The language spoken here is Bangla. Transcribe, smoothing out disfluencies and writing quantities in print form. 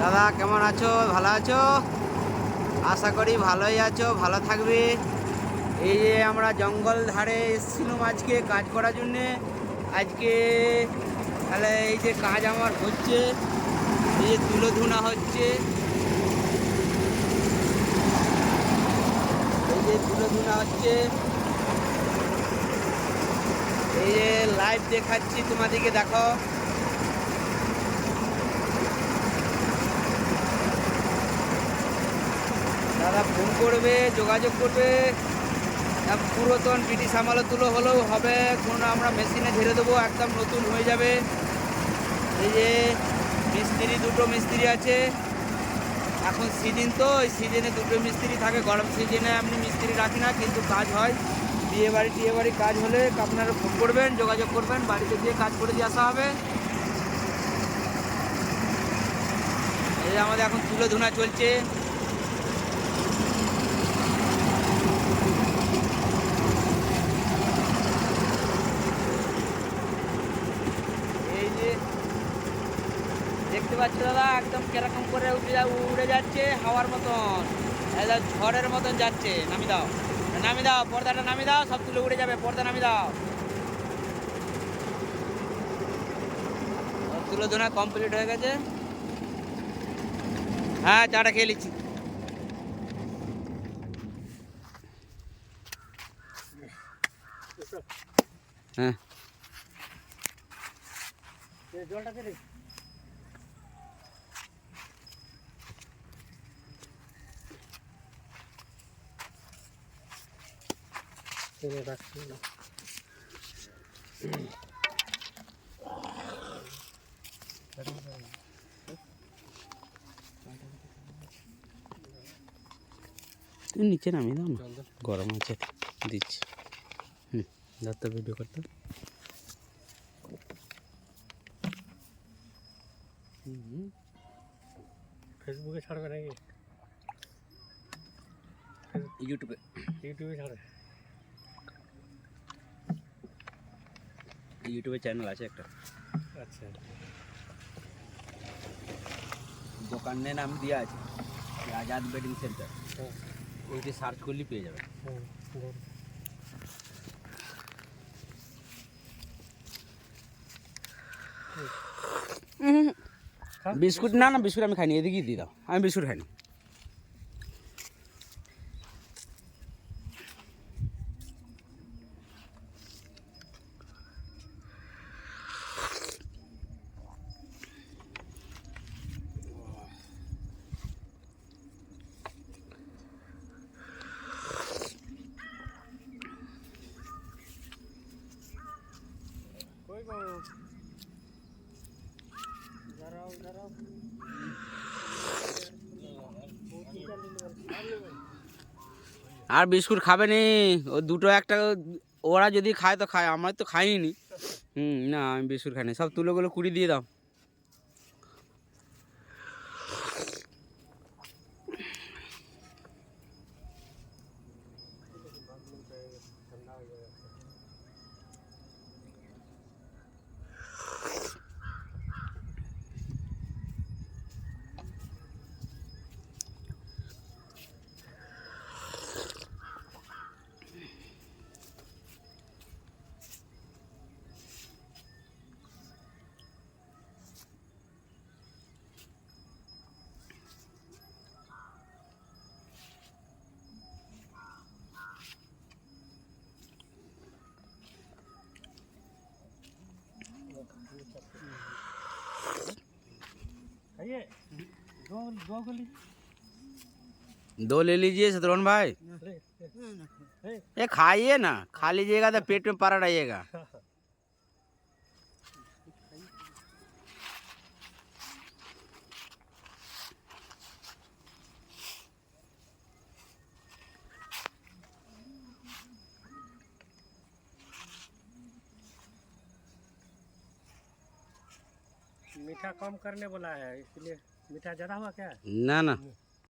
দাদা কেমন আছো? ভালো আছো? আশা করি ভালোই আছো, ভালো থাকবে। এই যে আমরা জঙ্গল ধারে এসেছিলাম আজকে কাজ করার জন্যে। আজকে তাহলে এই যে কাজ আমার হচ্ছে, এই যে তুলো ধুনা হচ্ছে, এই যে তুলো ধুনা হচ্ছে, এই যে লাইভ দেখাচ্ছি তোমাদেরকে, দেখো। দাদা ফোন করবে, যোগাযোগ করবে। পুরাতন ব্রিটিশ আমলে তুলো হলেও হবে, কোনো আমরা মেশিনে ঝেড়ে দেবো, একদম নতুন হয়ে যাবে। এই যে মিস্ত্রি, দুটো মিস্ত্রি আছে। এখন সিজন তো, ওই সিজনে দুটো মিস্ত্রি থাকে। গরম সিজনে এমনি মিস্ত্রি রাখি না, কিন্তু কাজ হয়। বিয়ে বাড়ি কাজ হলে আপনারা ফোন করবেন, যোগাযোগ করবেন, বাড়িতে গিয়ে কাজ করে দিয়ে আসা হবে। এই আমাদের এখন তুলো ধুনা চলছে। এই যে দেখতে পাচ্ছ দাদা, একদম কিরকম করে উড়ে যাচ্ছে হাওয়ার মতন, একদম ঝড়ের মতন যাচ্ছে। নামি দাও, নামি দাও, পর্দাটা নামি দাও, সব তুলে উড়ে যাবে। পর্দা নামি দাও। তুলো ধোনা কমপ্লিট হয়ে গেছে। হ্যাঁ, চাটা খেয়ে নিচ্ছি। হ্যাঁ, জলটা খেয়ে রাখছি না। তুমি নিচে নামিয়ে দাও না, গরম আছে, দিচ্ছি। যাতে ভিডিও করতে ফেসবুকে ছাড়বে নাকি? ইউটিউবে ছাড়ে। ইউটিউবে চ্যানেল আছে একটা। আচ্ছা, দোকানের নাম দেওয়া আছে আজাদ বেডিং সেন্টার। ওইটি সার্চ করলেই পেয়ে যাবে। বিস্কুট না, না বিস্কুট আমি খাইনি, এদিকেই দিয়ে দাও। আমি বিস্কুট খাইনি। আর বিস্কুট খাবে নি, ও দুটো একটা। ওরা যদি খায় তো খায়, আমার তো খাইনি। না আমি বিস্কুট খাইনি। সব তুলোগুলো কুড়ি দিয়ে দাও। दो ले लीजिए शत्रुघ्न भाई। ये खाइए ना, खा लीजिएगा तो पेट में पड़ा रहिएगा। मीठा कम करने बोला है, इसलिए मीठा ज़्यादा हुआ क्या? ना ना,